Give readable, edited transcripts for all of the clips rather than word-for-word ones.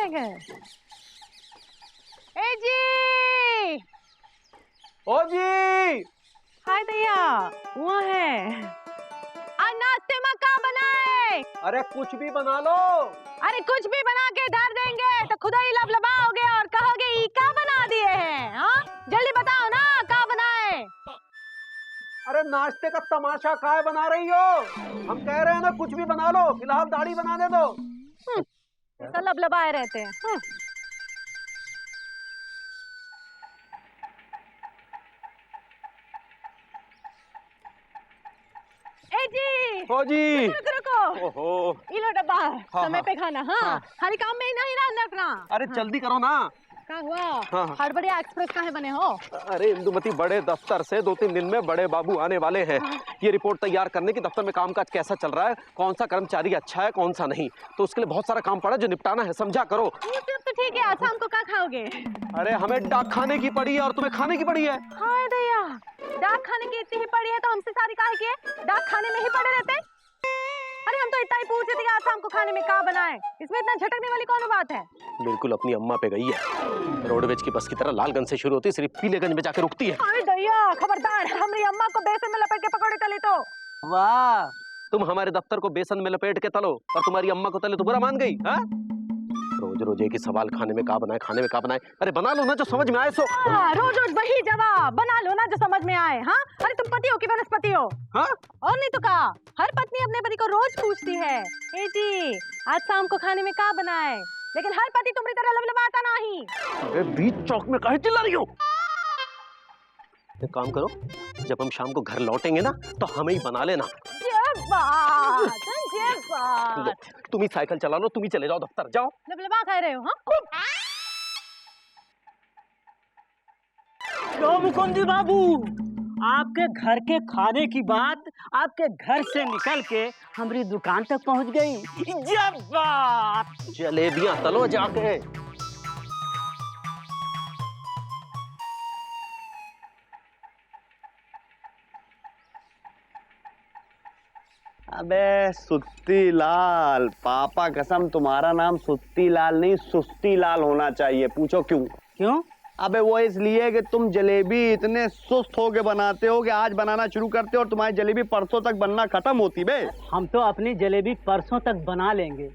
जाएंगे। ए जी, ओ जी, हाय दैया, हुआ है। आज नाश्ते में क्या बनाए? अरे कुछ भी बना लो। अरे कुछ भी बना के धर देंगे तो खुदा ही लबलबाओगे और कहोगे ये क्या बना दिए हैं। हाँ, जल्दी बताओ ना क्या बनाए। अरे नाश्ते का तमाशा काय बना रही हो? हम कह रहे हैं ना कुछ भी बना लो, फिलहाल दाढ़ी बनाने दो। ऐसा लबलबाए रहते हैं। ए जी, ओ जी, रुको रुको। ओहो, ये लो डब्बा, हाँ, समय पे खाना। हाँ, खाली काम में ही नहीं रहना अपना। अरे जल्दी करो ना। क्या हुआ? हाँ। हड़बड़ी एक्सप्रेस काहे बने हो? अरे इंदुमती, बड़े दफ्तर से 2-3 दिन में बड़े बाबू आने वाले हैं। ये रिपोर्ट तैयार करने की दफ्तर में कामकाज कैसा चल रहा है, कौन सा कर्मचारी अच्छा है कौन सा नहीं, तो उसके लिए बहुत सारा काम पड़ा जो निपटाना है, समझा करो। ये सब तो ठीक है, आज शाम को क्या खाओगे? अरे हमें डाक खाने की पड़ी है और तुम्हें खाने की पड़ी है। हाय दया, डाक खाने की इतनी ही पड़ी है तो हमसे सारी काहे की है? डाक खाने में ही पड़े रहते। अरे हम तो इतना ही पूछ रहे थे आज शाम को खाने में क्या बनाए, इसमें इतना झटकने वाली कौन बात है? बिल्कुल अपनी अम्मा पे गई है। रोडवेज की बस की तरह लालगंज से शुरू होती है, सिर्फ पीलेगंज में जाके रुकती है। अरे दया, खबरदार, हमारी अम्मा को बेसन में लपेट के पकौड़े तले तो। वाह, तुम हमारे दफ्तर को बेसन में लपेट के तलो और तुम्हारी अम्मा को तले तो बुरा मान गई। हाँ, रोज रोज एक ही सवाल, खाने में क्या बनाए, खाने में क्या बनाए। अरे बना लो ना जो समझ में आए सो। रोज रोज वही जवाब, बना लो ना जो समझ में आए। हाँ, अरे तुम पति हो कि वनस्पति हो? हाँ? और नहीं तो क्या, हर पत्नी अपने पति को रोज पूछती है, ए जी आज शाम को खाने में क्या बनाए, लेकिन हर पति तुम्हारी तरह लबलबाता नहीं। अरे बीच चौक में काहे चिल्ला रही हो? एक काम करो, जब हम शाम को घर लौटेंगे ना तो हमें ही बना लेना। ये बात, ये बात। तुम ही साइकिल चला लो, तुम ही चले जाओ दफ्तर, जाओ। लबलबा खा रहे हो? हाँ, क्यों मुकुंद बाबू, आपके घर के खाने की बात आपके घर से निकल के हमारी दुकान तक पहुंच गई। जब बात जलेबियां तलो जाके। अबे सुत्ती लाल, पापा कसम तुम्हारा नाम सुत्ती लाल नहीं सुस्ती लाल होना चाहिए। पूछो क्यों? क्यों? अबे वो इसलिए कि तुम जलेबी इतने सुस्त होके बनाते हो कि आज बनाना शुरू करते हो और तुम्हारी जलेबी परसों तक बनना खत्म होती बे। हम तो अपनी जलेबी परसों तक बना लेंगे,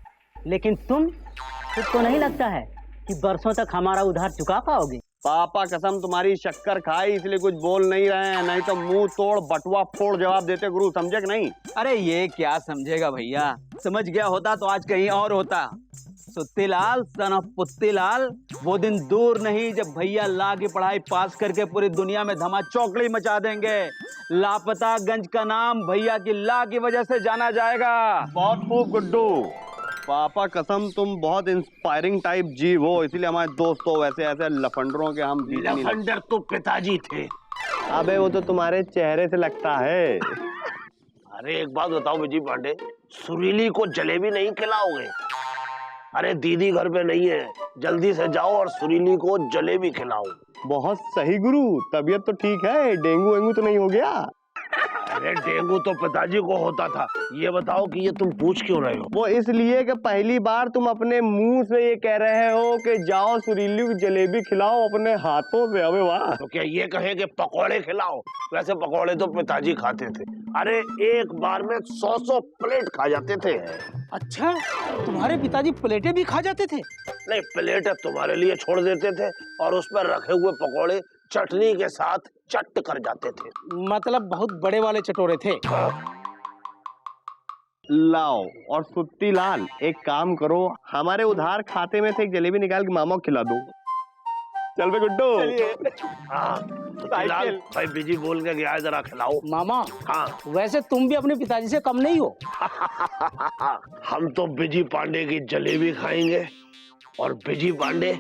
लेकिन तुम खुद को नहीं लगता है कि बरसों तक हमारा उधार चुका पाओगे? पापा कसम तुम्हारी शक्कर खाई इसलिए कुछ बोल नहीं रहे हैं, नहीं तो मुंह तोड़ बटुआ फोड़ जवाब देते गुरु, समझे कि नहीं? अरे ये क्या समझेगा भैया, समझ गया होता तो आज कहीं और होता। सुत्तीलाल सन ऑफ पुत्तीलाल, वो दिन दूर नहीं जब भैया ला की पढ़ाई पास करके पूरी दुनिया में धमा चौकड़ी मचा देंगे। लापता गंज का नाम भैया की ला की वजह से जाना जाएगा। बहुत खूब गुड्डू, पापा कसम तुम बहुत इंस्पायरिंग टाइप जीव हो, इसीलिए हमारे दोस्त हो, वैसे ऐसे लफंडरों के हम जीत नहीं लगते। लफंडर तो पिताजी थे। अबे वो तो तुम्हारे चेहरे से लगता है। अरे एक बात बताओ विजय पांडे, सुरीली को जलेबी नहीं खिलाओगे? अरे दीदी घर पे नहीं है, जल्दी से जाओ और सुरीली को जलेबी खिलाओ। बहुत सही गुरु, तबीयत तो ठीक है, डेंगू वेंगू तो नहीं हो गया? अरे डेंगू तो पिताजी को होता था। ये बताओ कि ये तुम पूछ क्यों रहे हो? वो इसलिए कि पहली बार तुम अपने मुंह से ये कह रहे हो कि जाओ सुरीली को जलेबी खिलाओ अपने हाथों से। अबे वाह। तो क्या ये कहे कि पकौड़े खिलाओ? वैसे पकौड़े तो पिताजी खाते थे। अरे एक बार में 100 प्लेट खा जाते थे। अच्छा, तुम्हारे पिताजी प्लेटें भी खा जाते थे? नहीं, प्लेट तुम्हारे लिए छोड़ देते थे और उस पर रखे हुए पकौड़े चटनी के साथ चट कर जाते थे। मतलब बहुत बड़े वाले चटोरे थे। लाओ, और सुत्ती लाल एक काम करो, हमारे उधार खाते में से एक जलेबी निकाल के मामा को खिला दो। चल बे गुड्डू। हाँ, सुत्तीलाल भाई बिजी बोल के गया है, जरा खिलाओ। मामा, हाँ वैसे तुम भी अपने पिताजी से कम नहीं हो। हम तो बिजी पांडे की जलेबी खाएंगे और बिजी पांडे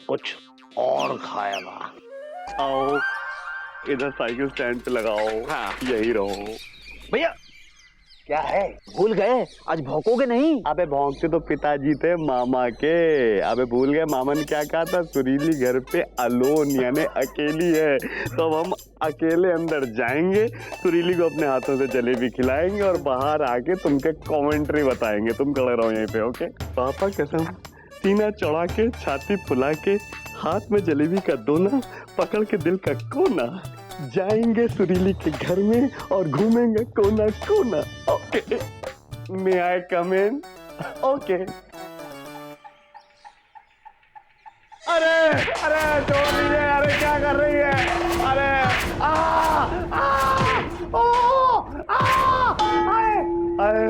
कुछ और खाएगा। आओ इधर साइकिल स्टैंड पे लगाओ। हाँ। यही रहो। भैया क्या है, भूल गए? आज भौंकोगे नहीं? अबे भौंकते तो पिताजी थे मामा के। अबे भूल गए मामा ने क्या कहा था? सुरीली घर पे अलोन यानी अकेली है, तो हम अकेले अंदर जाएंगे, सुरीली को अपने हाथों से जलेबी खिलाएंगे और बाहर आके तुमके कमेंट्री बताएंगे। तुम खड़े रहो यहीं पे, ओके? पापा कसम सीना चढ़ा के, छाती फुला के, हाथ में जलेबी का दोना पकड़ के दिल का कोना, जाएंगे सुरीली के घर में और घूमेंगे कोना कोना। ओके, मे आई कम इन? ओके। अरे अरे छोड़ दीजिए, अरे क्या कर रही है? अरे आ आ ओ आ आए आए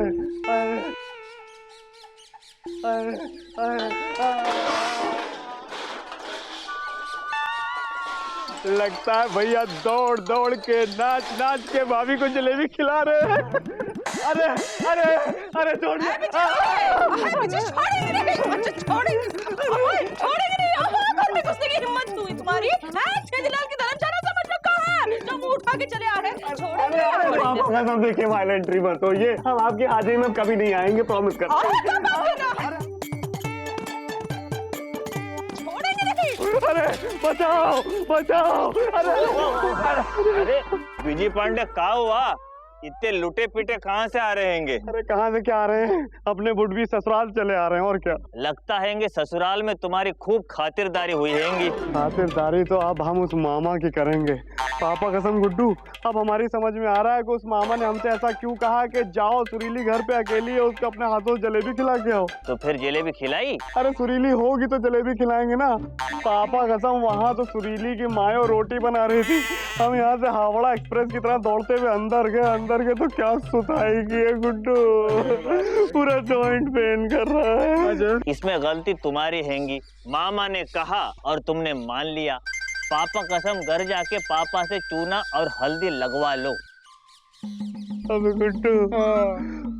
आए आए आए। लगता है भैया दौड़ दौड़ के, नाच नाच के भाभी को जलेबी खिला रहे हैं। अरे अरे अरे छोड़ हिम्मत हुई तुम्हारी? छेदलाल की धर्मशाला समझ लो कहाँ है? जो मुंह उठा के चले आ रहे हैं। कसम देखिए वायलेंट्री मत होइए, हम आपकी हाजिरी में कभी नहीं आएंगे, प्रॉमिस करते हैं। अरे बचाओ बचाओ। अरे विजय पांडे कहाँ हुआ? इतने लुटे पिटे कहाँ से आ रहे हैंगे? अरे कहाँ से क्या आ रहे हैं, अपने बुढ़वी ससुराल चले आ रहे हैं, और क्या। लगता हैंगे ससुराल में तुम्हारी खूब खातिरदारी हुई हैंगी। खातिरदारी तो अब हम उस मामा की करेंगे। पापा कसम गुड्डू, अब हमारी समझ में आ रहा है कि उस मामा ने हमसे ऐसा क्यों कहा कि जाओ सुरीली घर पे अकेली है, उसको अपने हाथों से जलेबी खिला के आओ। तो फिर जलेबी खिलाई? अरे सुरीली होगी तो जलेबी खिलाएंगे ना। पापा कसम वहाँ तो सुरीली की मायो रोटी बना रही थी, हम यहाँ से हावड़ा एक्सप्रेस की तरह दौड़ते हुए अंदर गए तो क्या सुताई की है गुड्डू, पूरा जॉइंट पेन कर रहा है। इसमें गलती तुम्हारी हैंगी, मामा ने कहा और तुमने मान लिया। पापा कसम घर जाके पापा से चूना और हल्दी लगवा लो। अबे गुड्डू,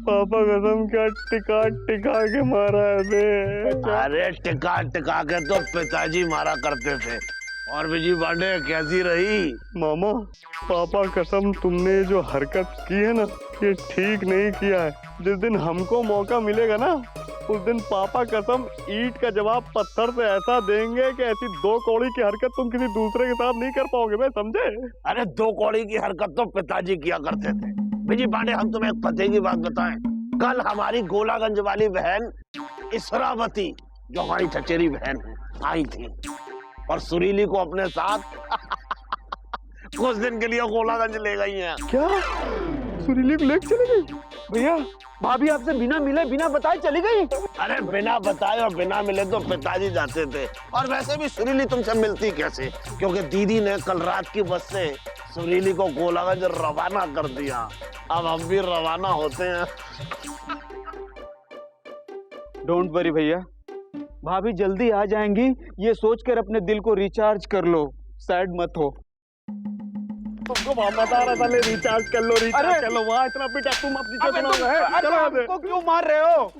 पापा कसम क्या टिका टिका के मारा है बे। अरे टिका टिका के तो पिताजी मारा करते थे। और विजय पांडे कैसी रही? मामा पापा कसम तुमने जो हरकत की है ना, ये ठीक नहीं किया है। जिस दिन हमको मौका मिलेगा ना, उस दिन पापा कसम ईंट का जवाब पत्थर से ऐसा देंगे कि ऐसी दो कौड़ी की हरकत तुम किसी दूसरे के साथ नहीं कर पाओगे बे, समझे? अरे दो कौड़ी की हरकत तो पिताजी किया करते थे। विजय पांडे हम तुम्हें एक पते की बात बताएं, कल हमारी गोलागंज वाली बहन इसरावती, जो हमारी चचेरी बहन है, आई थी और सुरीली को अपने साथ कुछ दिन के लिए गोलागंज ले गई हैं। क्या सुरीली को लेकर चली गई? भैया भाभी आपसे बिना मिले बिना बताए चली गई? अरे बिना बताए और बिना मिले तो पिताजी जाते थे, और वैसे भी सुरीली तुमसे मिलती कैसे, क्योंकि दीदी ने कल रात की बस से सुरीली को गोलागंज रवाना कर दिया। अब हम भी रवाना होते हैं। डोंट वरी भैया, भाभी जल्दी आ जाएंगी, ये सोचकर अपने दिल को रिचार्ज कर लो, सैड मत हो। तुमको बता रहा था रिचार्ज कर लो, रिचार्ज कर लो। वहाँ इतना पिटा, तुम अपनी चलो हमको क्यों मार रहे हो?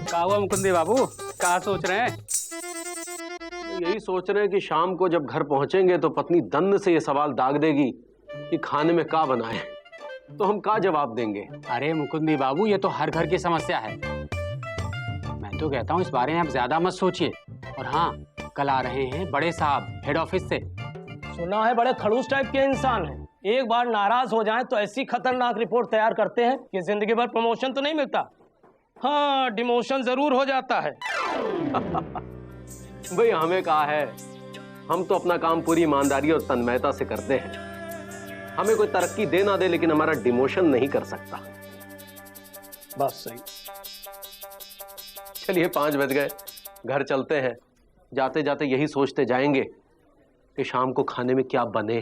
क्या हुआ मुकुंदी बाबू, क्या सोच रहे हैं? यही सोच रहे हैं कि शाम को जब घर पहुंचेंगे तो पत्नी दंड से ये सवाल दाग देगी कि खाने में क्या बनाए, तो हम क्या जवाब देंगे? अरे मुकुंदी बाबू, ये तो हर घर की समस्या है। मैं तो कहता हूँ इस बारे में आप ज्यादा मत सोचिए। और हाँ, कल आ रहे हैं बड़े साहब हेड ऑफिस से। सुना है बड़े खड़ूस टाइप के इंसान हैं, एक बार नाराज हो जाएं तो ऐसी खतरनाक रिपोर्ट तैयार करते हैं कि जिंदगी भर प्रमोशन तो नहीं मिलता, हाँ डिमोशन जरूर हो जाता है। भाई हमें कहा है, हम तो अपना काम पूरी ईमानदारी और तन्मयता से करते हैं। हमें कोई तरक्की दे ना दे, लेकिन हमारा डिमोशन नहीं कर सकता। बस सही। चलिए 5 बज गए, घर चलते हैं। जाते जाते यही सोचते जाएंगे कि शाम को खाने में क्या बने।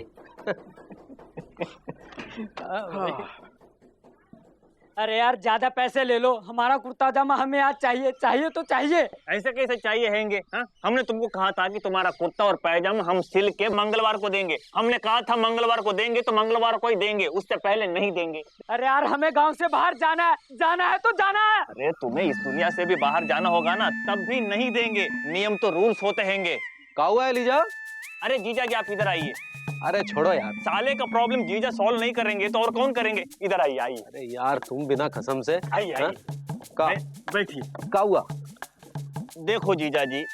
अरे यार ज्यादा पैसे ले लो, हमारा कुर्ता जामा हमें आज चाहिए, चाहिए तो चाहिए। ऐसे कैसे चाहिए हैंगे? हाँ, हमने तुमको कहा था कि तुम्हारा कुर्ता और पैजामा हम सिल के मंगलवार को देंगे। हमने कहा था मंगलवार को देंगे तो मंगलवार को ही देंगे, उससे पहले नहीं देंगे। अरे यार हमें गांव से बाहर जाना है तो जाना है। अरे तुम्हें इस दुनिया से भी बाहर जाना होगा ना, तब भी नहीं देंगे। नियम तो रूल्स होते हैंगे। क्या हुआ है लीजा? अरे जीजा जी आप इधर आइए। अरे छोड़ो यार, साले का प्रॉब्लम जीजा सॉल्व नहीं करेंगे तो और कौन करेंगे? इधर आइए आइए। अरे यार तुम बिना कसम से। आइए हाँ? आइए का बैठिए। क्या हुआ? देखो जीजा जी,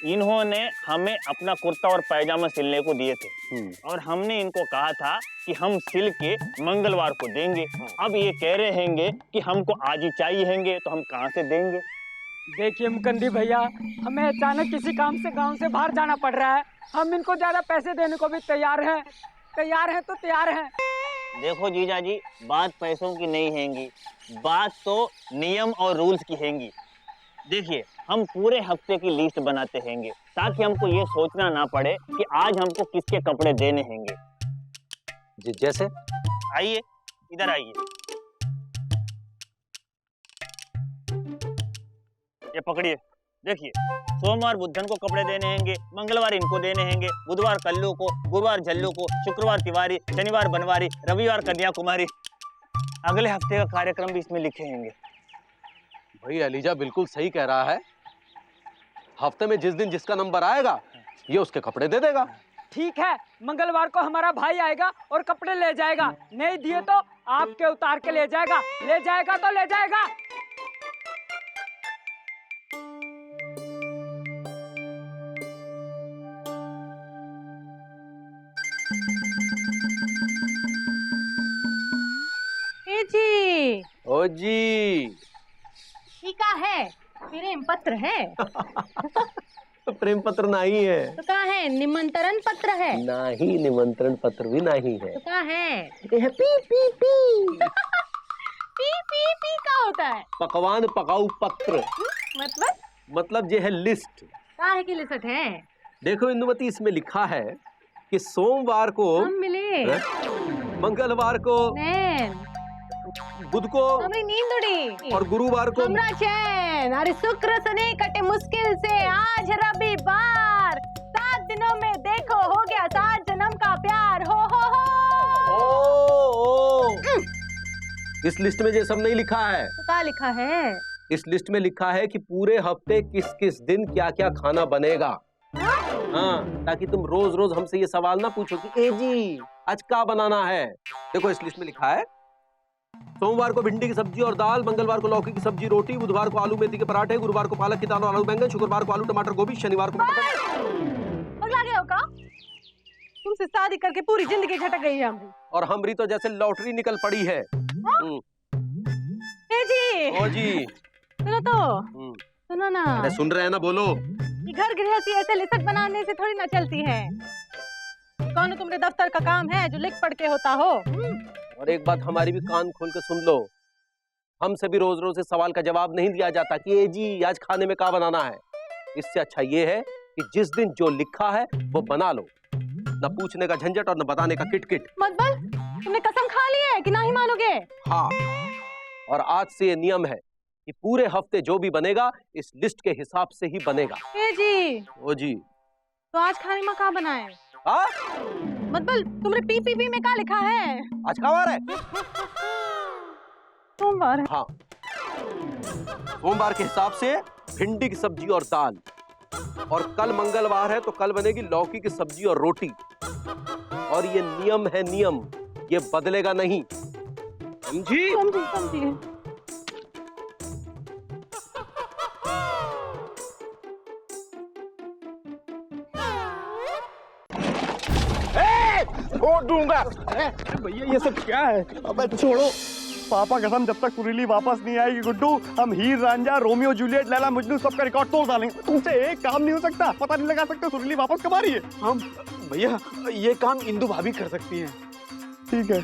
इन्होंने हमें अपना कुर्ता और पैजामा सिलने को दिए थे और हमने इनको कहा था कि हम सिल के मंगलवार को देंगे। अब ये कह रहे हैंगे कि हमको आज ही चाहिए हैंगे, तो हम कहाँ से देंगे? देखिए मुकंदी भैया, हमें अचानक किसी काम से गांव से बाहर जाना पड़ रहा है। हम इनको ज्यादा पैसे देने को भी तैयार हैं तो तैयार हैं। देखो जीजा जी, बात पैसों की नहीं हैंगी, बात तो नियम और रूल्स की हैंगी। देखिए, हम पूरे हफ्ते की लिस्ट बनाते हैंगे ताकि हमको ये सोचना ना पड़े कि आज हमको किसके कपड़े देने हैंगे। जी जैसे? आइए, इधर आइए, ये पकड़िए। देखिए, सोमवार बुधन को कपड़े देने हैंगे, मंगलवार इनको देने हैंगे, बुधवार कल्लू को, गुरुवार झल्लू को, शुक्रवार तिवारी, शनिवार बनवारी, रविवार कन्याकुमारी। अगले हफ्ते का कार्यक्रम भी इसमें लिखे हैंगे। भाई एलिजा बिल्कुल सही कह रहा है। हफ्ते में जिस दिन जिसका नंबर आएगा ये उसके कपड़े दे देगा। ठीक है, मंगलवार को हमारा भाई आएगा और कपड़े ले जाएगा। नहीं दिए तो आपके उतार के ले जाएगा तो ले जाएगा। जी ओ जी, ठीक है, प्रेम पत्र है। प्रेम पत्र नहीं है। तो क्या है? निमंत्रण पत्र है। नहीं, निमंत्रण पत्र भी नहीं है। तो क्या है? ये है पी पी पी। पी क्या होता है? पकवान पकाऊ पत्र। मतलब ये है लिस्ट। क्या है कि लिस्ट है? देखो इंदुमती, इसमें लिखा है कि सोमवार को हम मिले, मंगलवार को बुध को हमें नींद उड़ी और गुरुवार को हमरा चैन। अरे शुक्र शनि कटे मुश्किल से, आज रविवार। 7 दिनों में देखो हो गया 7 जन्म का प्यार। हो इस लिस्ट में ये सब नहीं लिखा है। तो क्या लिखा है? इस लिस्ट में लिखा है कि पूरे हफ्ते किस किस दिन क्या क्या खाना बनेगा। हाँ, ताकि तुम रोज रोज हमसे ये सवाल ना पूछो कि ए जी आज क्या बनाना है। देखो इस लिस्ट में लिखा है, सोमवार को भिंडी की सब्जी और दाल, मंगलवार को लौकी की सब्जी रोटी, बुधवार को आलू मेथी के पराठे, गुरुवार को पालक की दाल और आलू बैंगन, शुक्रवार को आलू टमाटर गोभी, शनिवार को पगला गए हो का? तुमसे शादी करके पूरी जिंदगी झटक गई है हमारी। और हमरी तो जैसे लॉटरी निकल पड़ी है। ए जी, ओ जी, सुनो तो, सुनो ना। अरे सुन रहे हैं ना, बोलो। ये घर गृहस्थी ऐसे लिस्ट बनाने से थोड़ी ना चलती है। कौन तुमने दफ्तर का काम है जो लिख पढ़ के होता हो? और एक बात हमारी भी कान खोल के सुन लो, हमसे भी रोज रोज से सवाल का जवाब नहीं दिया जाता कि ए जी आज खाने में क्या बनाना है। इससे अच्छा ये है कि जिस दिन जो लिखा है वो बना लो, न पूछने का झंझट और न बताने का किटकिट। मतबल तुमने कसम खा ली है कि नहीं मानोगे? हाँ, और आज से ये नियम है कि पूरे हफ्ते जो भी बनेगा इस लिस्ट के हिसाब से ही बनेगा। ए जी, ओ जी, तो आज खाने में क्या बनाए? हाँ? मतबल तुमने पीपीपी में क्या लिखा है? आज क्या वार है? सोमवार है। हाँ, सोमवार के हिसाब से भिंडी की सब्जी और दाल, और कल मंगलवार है तो कल बनेगी लौकी की सब्जी और रोटी। और ये नियम है, नियम, ये बदलेगा नहीं, समझी? समझी। छोड़ दूंगा। भैया ये सब क्या है? अबे छोड़ो, पापा कसम जब तक सुरीली वापस नहीं आएगी गुड्डू, हम हीर रांझा, रोमियो जूलियट, लैला मजनू सबका रिकॉर्ड तोड़ डालेंगे। तुमसे एक काम नहीं हो सकता, पता नहीं लगा सकते सुरीली वापस कब आ रही है। हम भैया ये काम इंदु भाभी कर सकती हैं। ठीक है,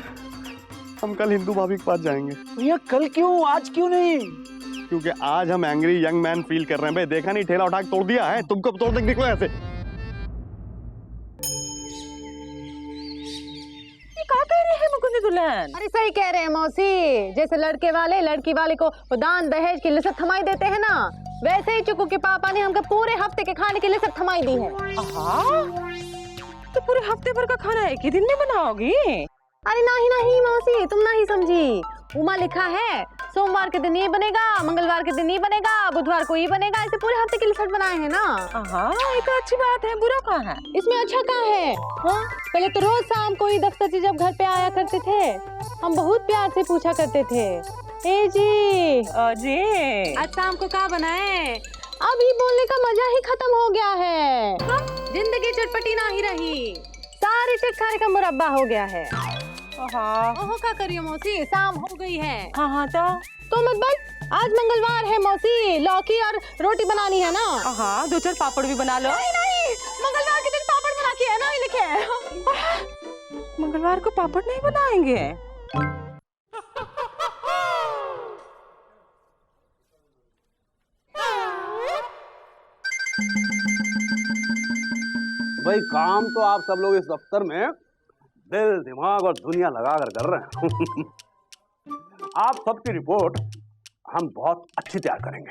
हम कल हिंदू भाभी के पास जाएंगे। भैया कल क्यों, आज क्यों नहीं? क्योंकि आज हम एंग्री यंग मैन फील कर रहे हैं। भाई देखा नहीं, ठेला उठा के तोड़ दिया है, तुमको तोड़ देंगे निकलो ऐसे। क्या कह रहे हैं मुकुंदी दुल्हन? अरे सही कह रहे हैं मौसी। जैसे लड़के वाले लड़की वाले को दान दहेज की लिस्ट थमाई देते हैं ना, वैसे ही चुकू के पापा ने हमको पूरे हफ्ते के खाने की लिस्ट थमाई दी है। तो पूरे हफ्ते भर का खाना एक ही दिन में बनाओगी? अरे नहीं मौसी, तुम नहीं समझी। उमा लिखा है सोमवार के दिन ये बनेगा, मंगलवार के दिन ये बनेगा, बुधवार को ये बनेगा, ऐसे पूरे हफ्ते की लिस्ट बनाए हैं ना। हाँ, ये तो अच्छी बात है, बुरा कहाँ है इसमें? अच्छा कहाँ है? हाँ, पहले तो रोज शाम को ही दफ्तर से जब घर पे आया करते थे, हम बहुत प्यार से पूछा करते थे, ए जी आज शाम को क्या बनाए? अभी बोलने का मजा ही खत्म हो गया है। जिंदगी चटपटी ना ही रही, सारे चटखारे का मुरब्बा हो गया है। ओहो क्या करियो मौसी, शाम हो गई है। हाँ तो मत बस, आज मंगलवार है मौसी, लौकी और रोटी बनानी है ना। हाँ, 2-4 पापड़ भी बना लो। नहीं, मंगलवार के दिन पापड़ बना के है ना, ही लिखे है। मंगलवार को पापड़ नहीं बनाएंगे? भाई काम तो आप सब लोग इस दफ्तर में दिल दिमाग और दुनिया लगाकर कर रहे हैं। आप सबकी रिपोर्ट हम बहुत अच्छी तैयार करेंगे।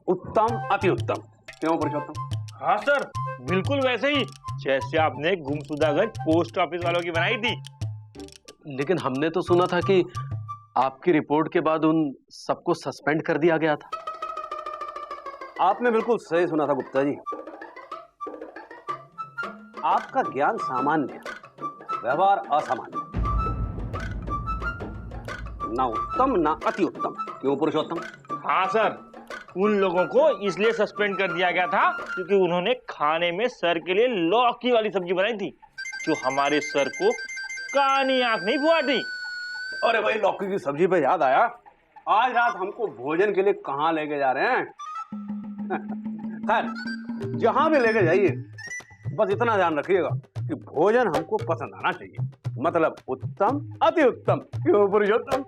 उत्तम, अति उत्तम। क्यों पुरुषोत्तम? हाँ सर, बिल्कुल वैसे ही जैसे आपने गुमशुदागंज पोस्ट ऑफिस वालों की बनाई थी। लेकिन हमने तो सुना था कि आपकी रिपोर्ट के बाद उन सबको सस्पेंड कर दिया गया था। आपने बिल्कुल सही सुना था गुप्ता जी। आपका ज्ञान सामान्य, व्यवहार असामान्य, ना उत्तम ना अति उत्तम। क्यों पुरुषोत्तम? हाँ सर, उन लोगों को इसलिए सस्पेंड कर दिया गया था क्योंकि उन्होंने खाने में सर के लिए लौकी वाली सब्जी बनाई थी, जो हमारे सर को कानी आंख नहीं बुआ दी। अरे भाई, लौकी की सब्जी पे याद आया, आज रात हमको भोजन के लिए कहाँ लेके जा रहे हैं? खैर, जहां भी लेके जाइए, बस इतना ध्यान रखिएगा कि भोजन हमको पसंद आना चाहिए। मतलब उत्तम, अति उत्तम। क्यों पुरुषोत्तम?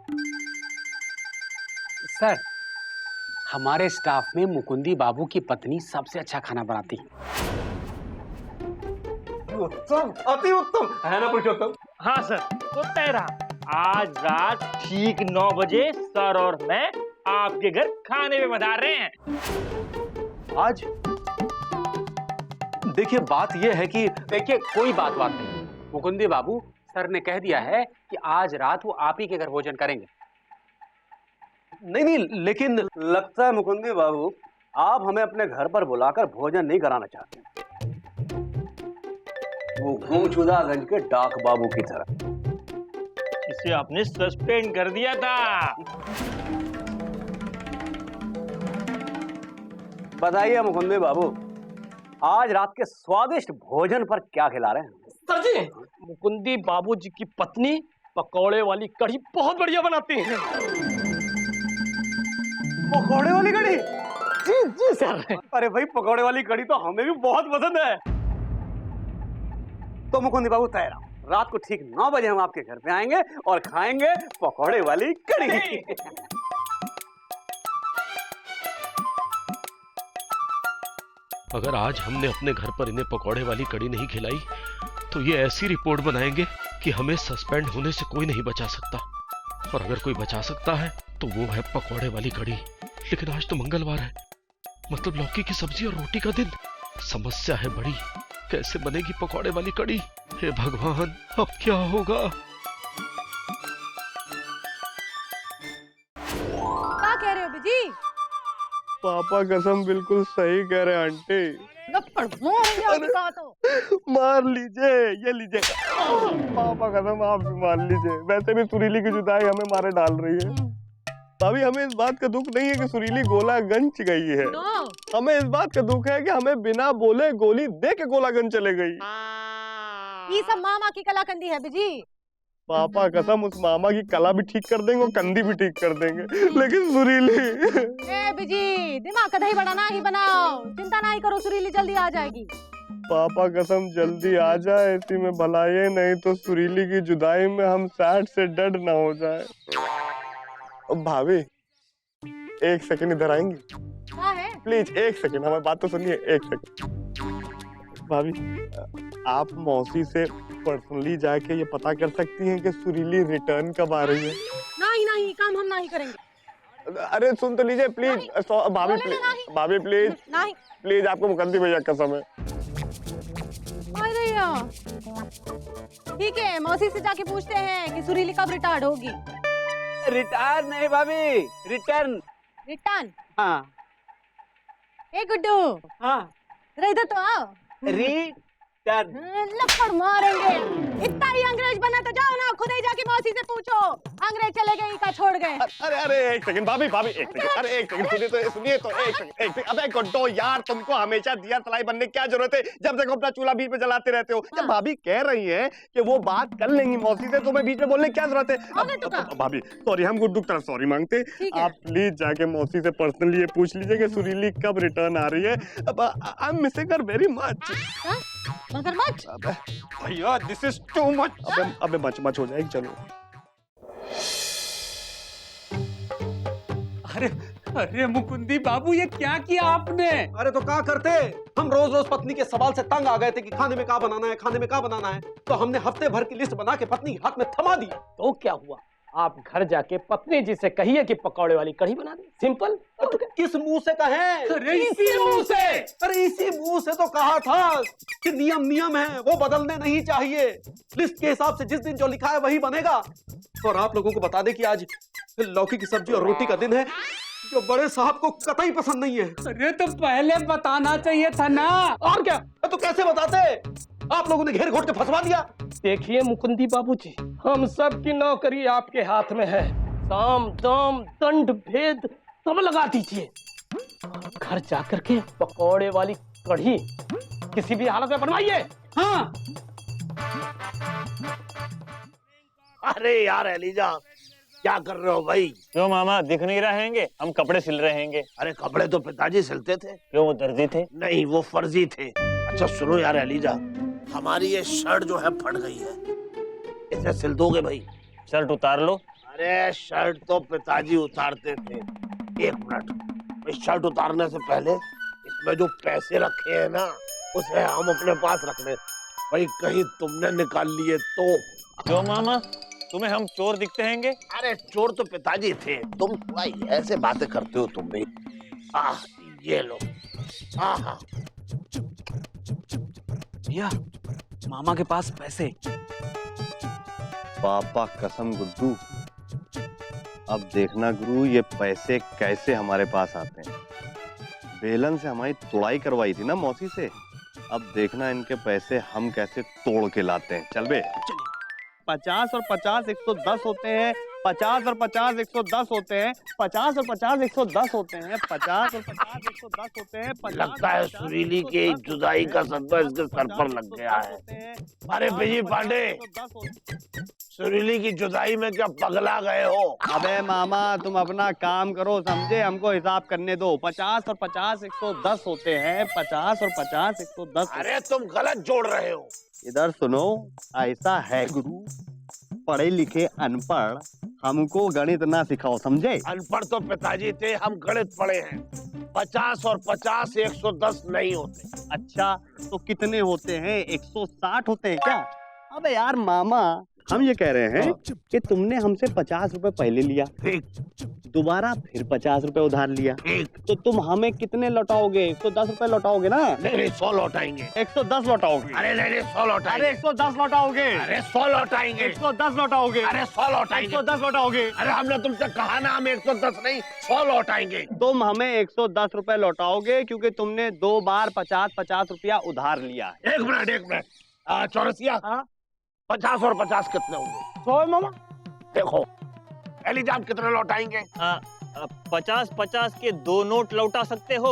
सर, हमारे स्टाफ में मुकुंदी बाबू की पत्नी सबसे अच्छा खाना बनाती है। उत्तम, अति उत्तम, है ना पुरुषोत्तम? हाँ सर, तो तय रहा, आज रात ठीक 9 बजे सर और मैं आपके घर खाने में पधार रहे हैं। आज देखिए, बात यह है कि देखिए, कोई बात नहीं। मुकुंदी बाबू, सर ने कह दिया है कि आज रात वो आप ही के घर भोजन करेंगे। नहीं, लेकिन लगता है मुकुंदी बाबू, आप हमें अपने घर पर बुलाकर भोजन नहीं कराना चाहते, वो गुमशुदागंज के डाक बाबू की तरह, इसे आपने सस्पेंड कर दिया था। बताइए मुकुंदी बाबू, आज रात के स्वादिष्ट भोजन पर क्या खिला रहे हैं? सर जी, मुकुंदी बाबू जी की पत्नी पकौड़े वाली कढ़ी बहुत बढ़िया बनाती हैं। पकौड़े वाली कढ़ी? जी जी सर। अरे भाई, पकौड़े वाली कढ़ी तो हमें भी बहुत पसंद है। तो मुकुंदी बाबू तय रहा, रात को ठीक 9 बजे हम आपके घर पे आएंगे और खाएंगे पकौड़े वाली कढ़ी। अगर आज हमने अपने घर पर इन्हें पकौड़े वाली कड़ी नहीं खिलाई तो ये ऐसी रिपोर्ट बनाएंगे कि हमें सस्पेंड होने से कोई नहीं बचा सकता, और अगर कोई बचा सकता है तो वो है पकौड़े वाली कड़ी। लेकिन आज तो मंगलवार है, मतलब लौकी की सब्जी और रोटी का दिन। समस्या है बड़ी, कैसे बनेगी पकौड़े वाली कड़ी? हे भगवान, अब क्या होगा? क्या कह रहे हो बिजी? पापा कसम बिल्कुल सही कह रहे हैं आंटी। मार लीजिए, ये लीजिए। पापा कसम आप भी मार लीजिए। वैसे भी सुरीली की जुदाई हमें मारे डाल रही है। भाभी, हमें इस बात का दुख नहीं है कि सुरीली गोलागंज गई है, हमें इस बात का दुख है कि हमें बिना बोले गोली दे के गोलागंज चले गई। ये सब मामा की कलाकंदी है बिजी। पापा कसम, उस मामा की कला भी ठीक कर देंगे और कंदी भी ठीक कर देंगे, लेकिन सुरीली। ए बिजी, दिमाग का दही बड़ा ना ही बनाओ, चिंता ना ही करो, सुरीली जल्दी आ जाएगी। पापा कसम जल्दी आ जाए, इसी में भलाई है, नहीं तो सुरीली की जुदाई में हम सैड से डेड ना हो जाए। भाभी, 1 सेकंड इधर आएंगी? क्या है? प्लीज 1 सेकंड, हमारी बात तो सुनिए। 1 सेकंड। भाभी, आप मौसी से पर्सनली जाके ये पता कर सकती हैं कि सुरीली रिटर्न कब आ रही है? नहीं, काम हम नहीं करेंगे। अरे सुन तो लीजिए प्लीज। भाभी प्लीज, भाभी प्लीज, नहीं प्लीज, आपको मुकद्दर भैया कसम है। ठीक है, मौसी से जाके पूछते हैं कि सुरीली कब रिटायर्ड होगी। रिटायर नहीं भाभी, रिटर्न। रिटर्न? हाँ। ए गुड्डू, हाँ। इधर तो आओ। रिटर्न। डन। लपड़ मारेंगे। इतना ही अंग्रेज बना तो जाओ ना, खुद ही जाके मौसी से पूछो। अंग्रेज चले गए का छोड़ गए। अरे अरे एक सेकंड भाभी भाभी एक सेकंड, अरे एक सेकंड सुनिए तो एक सेकंड। अबे गुड्डो यार, तुमको हमेशा दिया तलाई बनने की क्या जरूरत है? जब देखो अपना चूल्हा बीच में जलाते रहते हो। जब भाभी कह रही है कि वो बात कर लेंगी मौसी से, तुम्हें बीच में बोलने की क्या जरूरत है? भाभी सॉरी, हम गुड्डू की तरफ सॉरी मांगते। आप प्लीज जाके मौसी से पर्सनली ये पूछ लीजिए कि सुरीली कब रिटर्न आ रही है। I am missing her very much. मगरमच्छ? भैया दिस इज टू मच। अबे मच हो जाएगी। चलो अरे अरे मुकुंदी बाबू, ये क्या किया आपने? अरे तो क्या करते, हम रोज रोज पत्नी के सवाल से तंग आ गए थे कि खाने में क्या बनाना है, खाने में क्या बनाना है। तो हमने हफ्ते भर की लिस्ट बना के पत्नी के हाथ में थमा दी। तो क्या हुआ? आप घर जाके पत्नी जी से कहिए कि पकौड़े वाली कढ़ी बना दे। सिंपल। तो किस मुंह से कहें? अरे इसी मुंह से। अरे इसी मुंह से तो कहा था कि नियम है, वो बदलने नहीं चाहिए। लिस्ट के हिसाब से जिस दिन जो लिखा है वही बनेगा। और आप लोगों को बता दें कि आज लौकी की सब्जी और रोटी का दिन है, जो बड़े साहब को कतई पसंद नहीं है। अरे तो पहले बताना चाहिए था ना। और क्या, तो कैसे बताते? आप लोगों ने घेर घोट के फंसवा दिया। देखिए मुकुंदी बाबूजी, हम सब की नौकरी आपके हाथ में है। साम दाम दंड भेद सब लगा दीजिए। घर जाकर के पकौड़े वाली कढ़ी किसी भी हालत में बनवाइए। हाँ। अरे यार एलिजा, क्या कर रहे हो भाई? क्यों मामा, दिख नहीं रहेंगे? हम कपड़े सिल रहे हैं। अरे कपड़े तो पिताजी सिलते थे। क्यों, वो दर्जी थे? नहीं, वो फर्जी थे। अच्छा सुनो यार एलिजा, हमारी ये शर्ट जो है फट गई है, इसे सिल दोगे भाई? शर्ट उतार लो। अरे शर्ट तो पिताजी उतारते थे। एक मिनट, इस शर्ट उतारने से पहले इसमें जो पैसे रखे हैं ना, उसे हम अपने पास रख ले भाई, कहीं तुमने निकाल लिए तो। क्यों मामा, तुम्हें हम चोर दिखते हैंगे? अरे चोर तो पिताजी थे, तुम थोड़ा ऐसे बातें करते हो तुम भी। ये लो। हाँ भैया, मामा के पास पैसे। पापा कसम गुड्डू, अब देखना गुरु ये पैसे कैसे हमारे पास आते हैं। बेलन से हमारी तोड़ाई करवाई थी ना मौसी से, अब देखना इनके पैसे हम कैसे तोड़ के लाते हैं। चल बे। 50 और 50 110 होते हैं। 50 और 50 110 होते हैं। 50 और 50 110 होते हैं। 50 और 50 110 होते हैं। लगता है सुरीली की जुदाई का सदमा इसके सर पर लग गया है। अरे बिजी पांडे, सुरीली की जुदाई में क्या पगला गए हो? अबे मामा तुम अपना काम करो, समझे? हमको हिसाब करने दो। 50 और 50 110 होते हैं। 50 और 50 110। अरे तुम गलत जोड़ रहे हो। इधर सुनो, ऐसा है गुरु, पढ़े लिखे अनपढ़ हमको गणित ना सिखाओ, समझे? अनपढ़ तो पिताजी थे, हम गणित पढ़े हैं। 50 और 50 110 नहीं होते। अच्छा तो कितने होते हैं? 160 होते हैं क्या? अबे यार मामा, हम ये कह रहे हैं कि तुमने हमसे 50 रुपए पहले लिया, दोबारा फिर 50 रुपए उधार लिया, तो तुम हमें कितने लौटाओगे? 110 रुपए लौटाओगे ना? नहीं 100 लौटाएंगे। 110 लौटाओगे? अरे नहीं 100 लौटाएंगे। अरे 110 लौटाओगे? अरे 100 लौटाएंगे। 110 लौटाओगे? अरे 100 लौटाएंगे। 110 लौटाओगे? अरे हमने तुमसे कहा ना, हम 110 नहीं 100 लौटाएंगे। तुम हमें 110 रुपए लौटाओगे क्योंकि तुमने 2 बार 50-50 रुपया उधार लिया है। एक मिनट चौरसिया, 50 और 50 कितने होंगे? 100 मामा। देखो एलिजाम कितने लौटाएंगे? 50-50 के 2 नोट लौटा सकते हो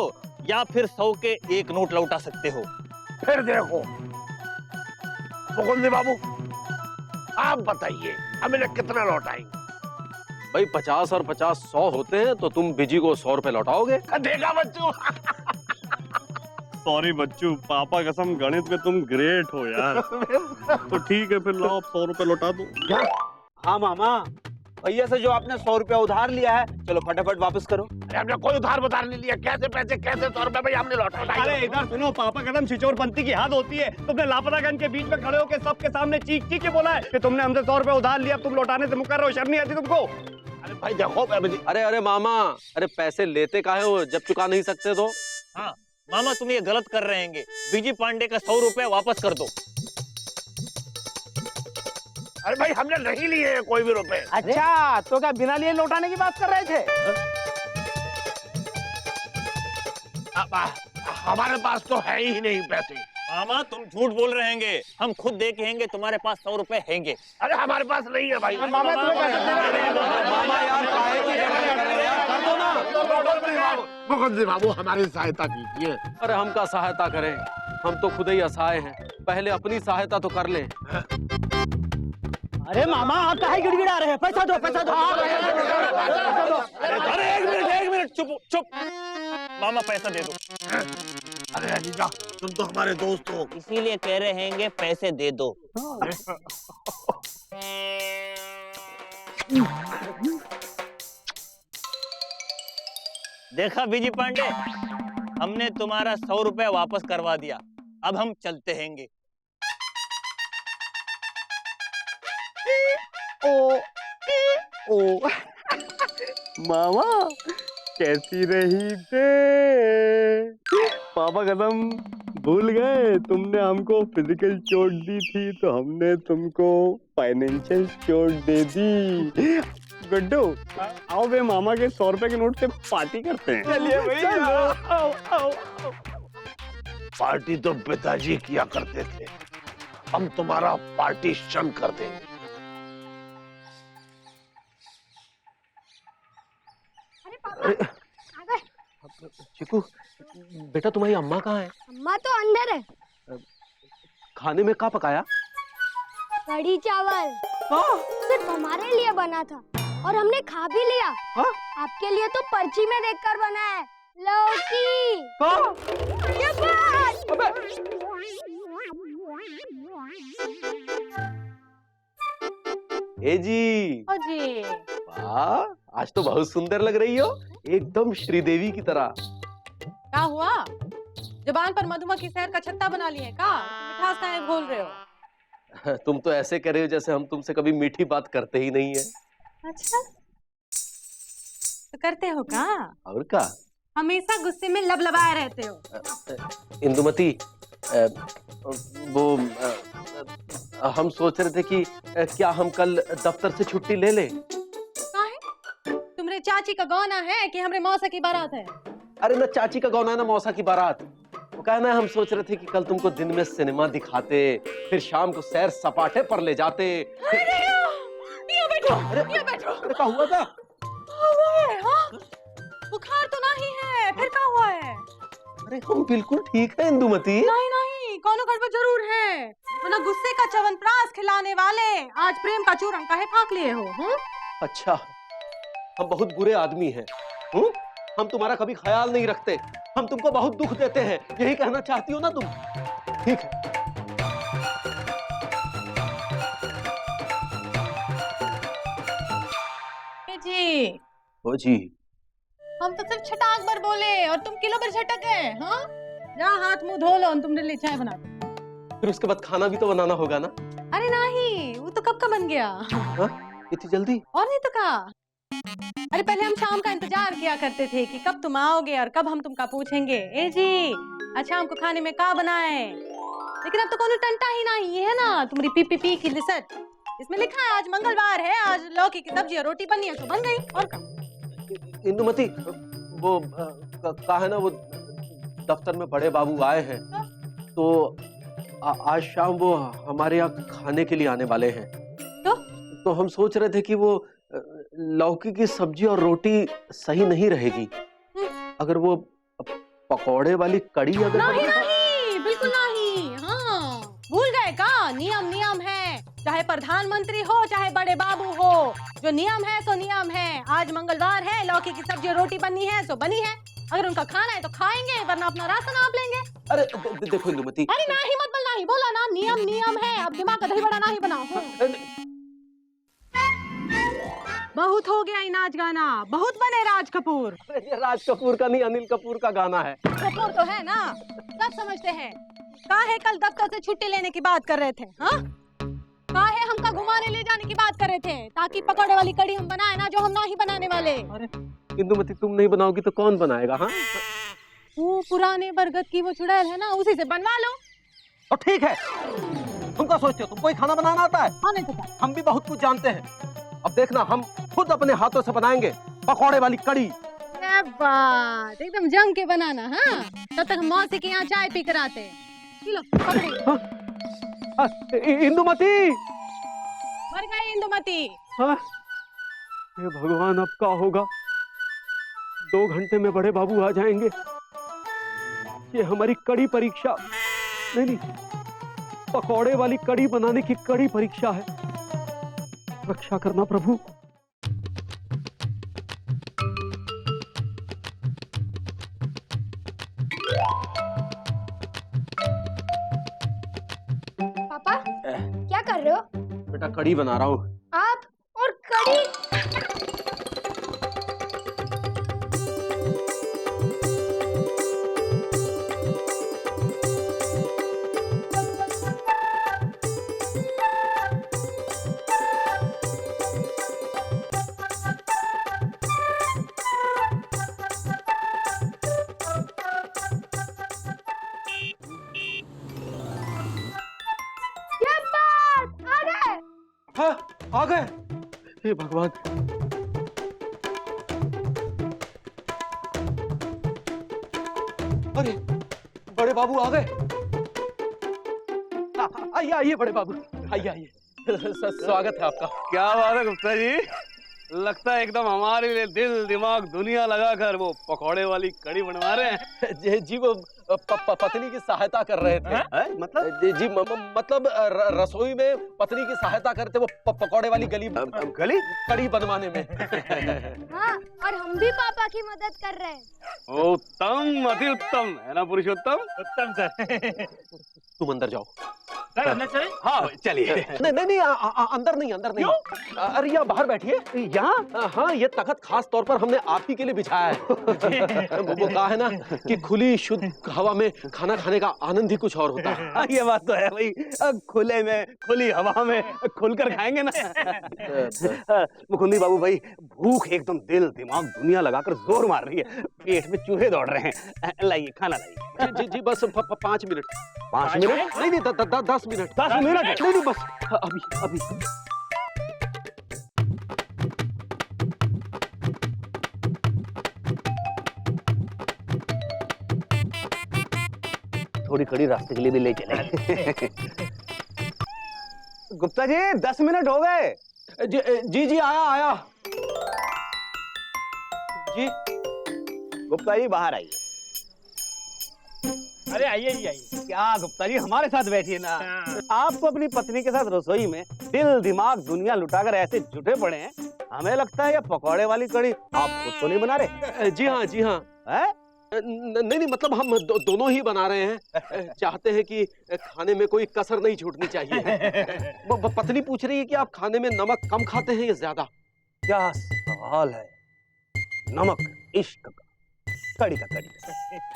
या फिर 100 के 1 नोट लौटा सकते हो। फिर देखो मुकुंदी बाबू, आप बताइए हम इन्हें कितना लौटाएंगे? भाई 50 और 50 100 होते हैं, तो तुम बिजी को 100 रुपए लौटाओगे। देखा बच्चों। सॉरी बच्चू, पापा कसम गणित में तुम ग्रेट हो यार। तो ठीक है फिर लाओ, 100 रुपए लौटा दो। हाँ मामा, भैया से जो आपने 100 रुपया उधार लिया है, चलो फटाफट वापस करो। अरे हमने कोई उधार नहीं लिया। कैसे पैसे, कैसे 100 रुपए भाई हमने लौटा? अरे इधर सुनो, पापा कसम छिचोरपंती की हद होती है। तुमने लापतागंज के बीच में खड़े होकर सबके सामने चीख चीख के बोला है कि तुमने हमसे 100 रुपए उधार लिया, तुम लौटाने से मुकर रहे हो। शर्म नहीं आती तुमको? अरे भाई देखो अरे मामा, अरे पैसे लेते काहे हो जब चुका नहीं सकते तो? हाँ मामा, तुम ये गलत कर रहे हैं। बीजी पांडे का 100 रुपए वापस कर दो। अरे भाई हमने नहीं लिए हैं कोई भी रुपए। अच्छा तो क्या बिना लिए लौटाने की बात कर रहे थे? हमारे पास तो है ही नहीं पैसे। मामा तुम झूठ बोल रहे हैं, हम खुद दे के हैंगे, तुम्हारे पास 100 रुपए हैंगे। अरे हमारे पास नहीं है भाई। मामा यार काहे की झगड़े कर रहे हैं? कर दो ना। मुकुंदी बाबू हमारी सहायता कीजिए। अरे हम का सहायता करें, हम तो खुद ही असहाय हैं। पहले अपनी सहायता तो कर लें। अरे मामा आप काहे गिड़गिड़ा रहे हैं? पैसा दो पैसा दो। अरे एक मिनट चुप चुप। मामा पैसा दे दो। अरे अजीजा तुम तो हमारे दोस्त हो, इसीलिए कह रहे हैंगे पैसे दे दो। देखा बीजी पांडे, हमने तुम्हारा 100 रुपया वापस करवा दिया। अब हम चलते हैंगे। ओ मामा कैसी रही थे? पापा कसम भूल गए, तुमने हमको फिजिकल चोट दी थी तो हमने तुमको फाइनेंशियल चोट दे दी। गुड्डू आओ बे, मामा के 100 रुपए के नोट से पार्टी करते हैं। चलिए भैया। आओ आओ आओ। पार्टी तो पिताजी किया करते थे, हम तुम्हारा पार्टीशन कर देंगे। चिकू बेटा तुम्हारी अम्मा कहाँ है? अम्मा तो अंदर है। खाने में क्या पकाया? कढ़ी चावल सिर्फ हमारे लिए बना था और हमने खा भी लिया। आपके लिए तो पर्ची में देखकर बना है। लौकी। ये बात। ए जी। ओ जी। वाह आज तो बहुत सुंदर लग रही हो, एकदम श्रीदेवी की तरह। क्या हुआ? जुबान पर मधुमक्खी शहर का छत्ता बना लिए का? मिठास काहे बोल रहे हो? तुम तो ऐसे कह रहे हो जैसे हम तुमसे कभी मीठी बात करते ही नहीं है। अच्छा तो करते हो का? और क्या? हमेशा गुस्से में लबलबाए रहते हो। इंदुमती वो हम सोच रहे थे कि क्या हम कल दफ्तर से छुट्टी ले लें? तुमरे चाची का गौना है कि हमरे मौसा की बारात है? अरे ना चाची का गौना है ना मौसा की बारात। वो कहना है हम सोच रहे थे कि कल तुमको दिन में सिनेमा दिखाते, फिर शाम को सैर सपाटे पर ले जाते। ये बैठो। अरे क्या हुआ था? बुखार तो नहीं है, फिर क्या हुआ है? अरे हम बिल्कुल ठीक है इंदुमती। नहीं कोनो गड़बड़ जरूर है, वरना गुस्से का च्यवनप्राश खिलाने वाले आज प्रेम का चूरन काहे फाँक लिए हो? अच्छा हम बहुत बुरे आदमी हैं। हम तुम्हारा कभी ख्याल नहीं रखते, हम तुमको बहुत दुख देते हैं, यही कहना चाहती हो ना तुम? ठीक है। जी ओ जी हम तो सिर्फ छटाक भर बोले और तुम किलो भर छटक गए। हाँ जा हाथ मुंह धो लो, तुमने लिए चाय बना दो। फिर उसके बाद खाना भी तो बनाना होगा ना? अरे नहीं, वो तो कब का बन गया। इतनी जल्दी? और नहीं तो क्या। अरे पहले हम शाम का इंतजार किया करते थे कि कब तुम आओगे और कब हम तुमका पूछेंगे ए जी आज शाम को खाने में क्या बनाए, लेकिन अब तो कोनो टंटा ही नहीं। ये है ना तुम्हारी पीपीपी की लिस्ट, इसमें लिखा है आज मंगलवार है, आज लौकी की सब्जी और रोटी बनी है तो बन गई। और क्या? इंदुमती वो कहा है ना वो दफ्तर में बड़े बाबू आए हैं तो आज शाम वो हमारे यहाँ खाने के लिए आने वाले हैं। तो हम सोच रहे थे कि वो लौकी की सब्जी और रोटी सही नहीं रहेगी, अगर वो पकौड़े वाली कड़ी अगर नहीं बिल्कुल नहीं। हाँ भूल गए का? नियम है, चाहे प्रधानमंत्री हो चाहे बड़े बाबू हो, जो नियम है सो नियम है। आज मंगलवार है, लौकी की सब्जी और रोटी बनी है सो बनी है, अगर उनका खाना है तो खाएंगे वरना अपना राशन आप लेंगे। अरे देखो इंदुमती। अरे नहीं मत बोलना ही, बोला ना नियम है, अब दिमाग का दही बड़ा नहीं बनाओ। बहुत हो गया नाच गाना, बहुत बने राज कपूर। ये राज कपूर का नहीं अनिल कपूर का गाना है। कपूर तो है ना, सब समझते हैं। काहे कल दफ्तर से छुट्टी लेने की बात कर रहे थे? हाँ काहे हमका घुमाने ले जाने की बात कर रहे थे ताकि पकौड़े वाली कड़ी हम बनाए ना, जो हम ना ही बनाने वाले। अरे इंदुमती तुम नहीं बनाओगी तो कौन बनाएगा? हाँ वो पुराने बरगद की वो चुड़ैल है ना, उसी से बनवा लो। और ठीक है, तुम क्या सोचते हो तुमको ही खाना बनाना आता है? हाँ नहीं तो क्या? हम भी बहुत कुछ जानते हैं। अब देखना हम खुद अपने हाथों से बनाएंगे पकौड़े वाली कड़ी। क्या बात, एकदम जम के बनाना। हाँ तब तक हम मौसी के यहाँ चाय पी कर आते। लो पकड़ी। इंदुमती, मर गई इंदुमती। हाँ? हे भगवान, अब क्या होगा? 2 घंटे में बड़े बाबू आ जाएंगे। ये हमारी कड़ी परीक्षा नहीं, पकौड़े वाली कड़ी बनाने की कड़ी परीक्षा है। रक्षा करना प्रभु। पापा क्या कर रहे हो? बेटा कड़ी बना रहा हूँ। आप और कड़ी? हाँ, आ गए। हे भगवान, अरे बड़े बाबू आ गए। आइए आइए बड़े बाबू, आइए आइए। स्वागत है आपका। क्या बात है गुप्ता जी, लगता है एकदम हमारे लिए दिल दिमाग दुनिया लगाकर वो पकौड़े वाली कड़ी बनवा रहे हैं। जी वो पत्नी की सहायता कर रहे थे। मतलब जी मतलब रसोई में पत्नी की सहायता करते वो पकौड़े वाली गली कड़ी बनवाने में। हाँ, और हम भी पापा की मदद कर रहे हैं। उत्तम, अति उत्तम है ना पुरुषोत्तम? उत्तम सर। तुम अंदर जाओ। सर अंदर चले? हाँ चलिए। नहीं अंदर नहीं, अंदर नहीं। अरे यहाँ बाहर बैठिए। यहाँ? हाँ, ये तख्त खास तौर पर हमने आप ही के लिए बिछाया है। वो कहा है ना कि खुली शुद्ध हवा में खाना खाने का आनंद ही कुछ और होता है। ये बात तो है भाई, खुले में खुली हवा में खुलकर खाएंगे ना। मुकुंदी बाबू भाई, भूख एकदम दिल दिमाग दुनिया लगाकर जोर मार रही है, पेट में चूहे दौड़ रहे हैं। लाइए खाना लाइए। जी बस 5 मिनट। 5 मिनट? नहीं 10 मिनट। 10 मिनट? नहीं बस अभी। थोड़ी कड़ी रास्ते के लिए भी ले चले। गुप्ता जी 10 मिनट हो गए। जी आया। जी गुप्ता जी बाहर आइए। अरे आइए जी आइए। क्या गुप्ता जी हमारे साथ बैठिए ना। आपको अपनी पत्नी के साथ रसोई में दिल दिमाग दुनिया लुटाकर ऐसे जुटे पड़े हैं, हमें लगता है ये पकौड़े वाली कड़ी आप खुद तो नहीं बना रहे। जी हाँ। है? नहीं मतलब हम दोनों ही बना रहे हैं। चाहते हैं कि खाने में कोई कसर नहीं छूटनी चाहिए। पत्नी पूछ रही है कि आप खाने में नमक कम खाते हैं या ज्यादा? क्या सवाल है। नमक इश्क का, कड़ी का कड़ी,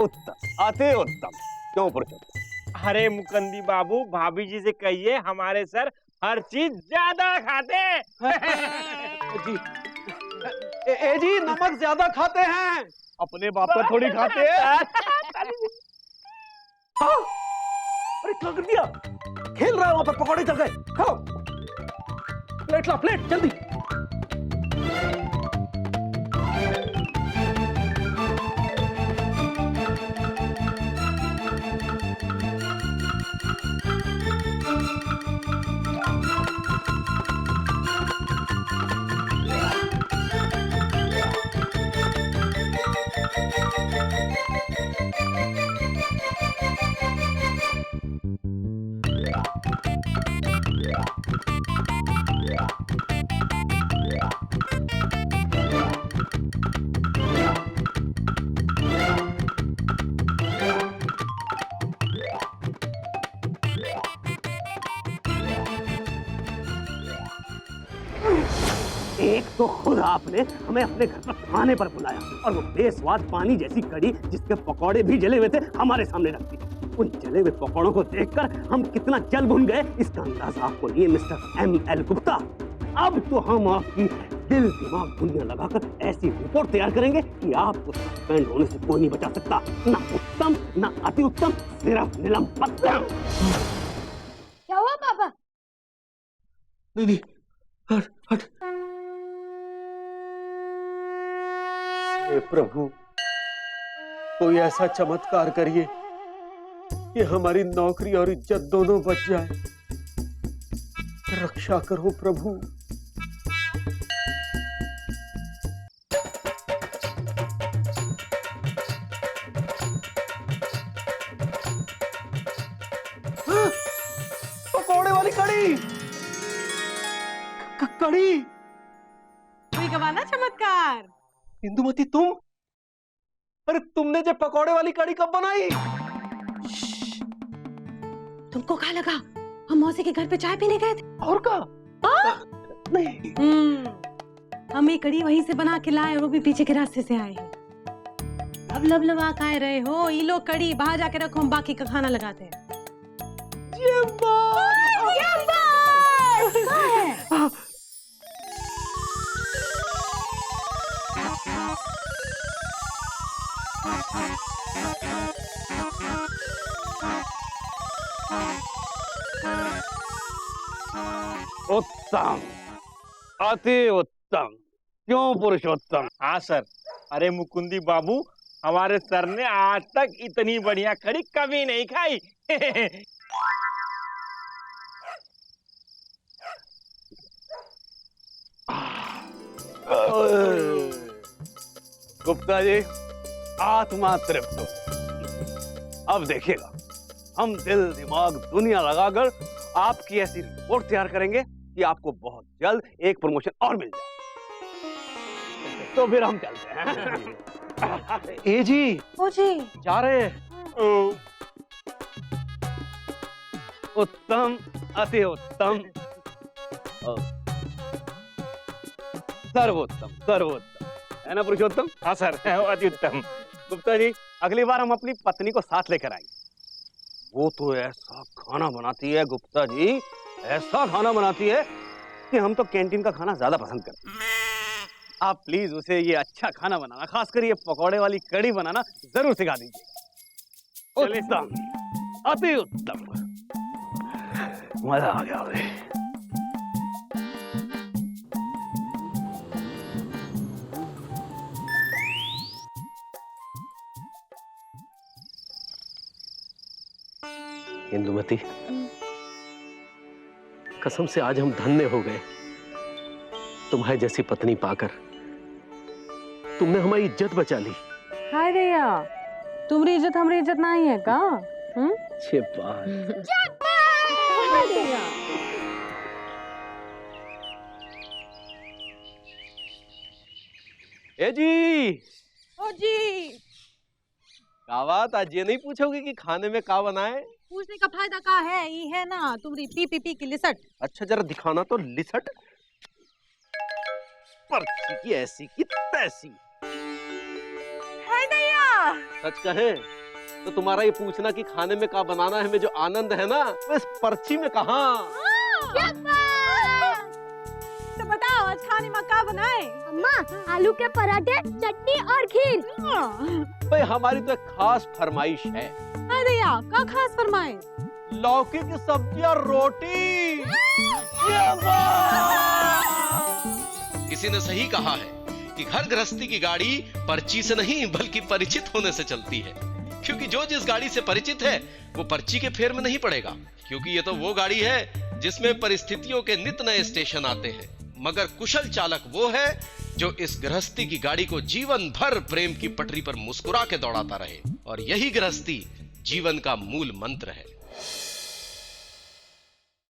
उत्तम, अति उत्तम। क्यों पुरुषोत्तम? अरे मुकंदी बाबू, भाभी जी से कहिए हमारे सर हर चीज ज्यादा खाते हैं। जी जी नमक ज्यादा खाते हैं। अपने बाप पर थोड़ी खाते हैं। अरे क्या कर दिया? खेल रहा है वहां पर, पकौड़े चल गए। खाओ, प्लेट ला, प्लेट जल्दी। एक तो खुद आपने हमें अपने घर पर खाने पर बुलाया और वो बेस्वाद पानी जैसी कड़ी जिसके पकौड़े भी जले हुए थे हमारे सामने रख दी। उन जले हुए पकौड़ों को देखकर हम कितना जल भुन गए इसका अंदाजा आपको नहीं है मिस्टर ML गुप्ता। अब तो हम आपकी दिल दिमाग दुनिया लगाकर ऐसी रिपोर्ट तैयार करेंगे कि आपको सस्पेंड होने से कोई नहीं बचा सकता। ना उत्तम ना अति उत्तम, सिर्फ निलंबित। क्या हुआ पापा? नहीं हट। हे प्रभु, कोई ऐसा चमत्कार करिए कि हमारी नौकरी और इज्जत दोनों बच जाए। रक्षा करो प्रभु। पकौड़े वाली कड़ी, कड़ी। कोई गवाना चमत्कार। इंदुमती तुम? अरे तुमने जो पकौड़े वाली कड़ी कब बनाई? तुमको क्या लगा हम मौसी के घर पे चाय पीने गए थे? और का? नहीं। हम ये कड़ी वहीं से बना के लाए और वो भी पीछे के रास्ते से आए हैं। अब लबलबा खाए रहे हो, ये लो कड़ी बाहर जाके रखो, हम बाकी का खाना लगाते हैं। ये बात कहाँ है? उत्तम, अति उत्तम। क्यों पुरुषोत्तम? हाँ सर। अरे मुकुंदी बाबू, हमारे सर ने आज तक इतनी बढ़िया कड़ी कभी नहीं खाई। गुप्ता जी, आत्मा तृप्त हो। अब देखिएगा, हम दिल दिमाग दुनिया लगाकर आपकी ऐसी रिपोर्ट तैयार करेंगे कि आपको बहुत जल्द एक प्रमोशन और मिल जाए। तो फिर हम चलते हैं। ए जी, ओ जी, जा रहे हैं। उत्तम, अति उत्तम, सर्वोत्तम, सर्वोत्तम, है ना पुरुषोत्तम? हाँ सर, अति उत्तम। गुप्ता जी, अगली बार हम अपनी पत्नी को साथ लेकर आएंगे। वो तो ऐसा खाना बनाती है गुप्ता जी, ऐसा खाना बनाती है कि हम तो कैंटीन का खाना ज्यादा पसंद करते हैं। आप प्लीज उसे ये अच्छा खाना बनाना, खासकर ये पकौड़े वाली कड़ी बनाना जरूर सिखा दीजिए। उत्तम, अति उत्तम, मजा आ गया भाई। इंदुमती, कसम से आज हम धन्य हो गए तुम्हारी जैसी पत्नी पाकर। तुमने हमारी इज्जत बचा ली। हाय भैया, तुम्हारी इज्जत हमारी इज्जत नहीं है का? ए जी, ओ जी, क्या बात, आज ये नहीं पूछोगे कि खाने में क्या बनाए? पूछने का फायदा क्या है? ये है ना तुम्हारी पी की लिसट। अच्छा जरा दिखाना तो लिसट। पर्ची की ऐसी की तैसी। हाय भैया, सच कहें तो तुम्हारा ये पूछना कि खाने में क्या बनाना है में जो आनंद है ना, वो इस पर्ची में कहाँ। तो बताओ आज खाने में क्या बनाए? अम्मा, आलू के पराठे, चटनी और खीर। भाई हमारी तो एक खास फरमाइश है। हाय भैया, क्या खास फरमाइश? लौकी की सब्जी और रोटी। किसी ने सही कहा है कि घर गृहस्थी की गाड़ी पर्ची से नहीं बल्कि परिचित होने से चलती है, क्योंकि जो जिस गाड़ी से परिचित है वो पर्ची के फेर में नहीं पड़ेगा, क्योंकि ये तो वो गाड़ी है जिसमें परिस्थितियों के नित नए स्टेशन आते हैं। मगर कुशल चालक वो है जो इस गृहस्थी की गाड़ी को जीवन भर प्रेम की पटरी पर मुस्कुरा के दौड़ाता रहे, और यही गृहस्थी जीवन का मूल मंत्र है।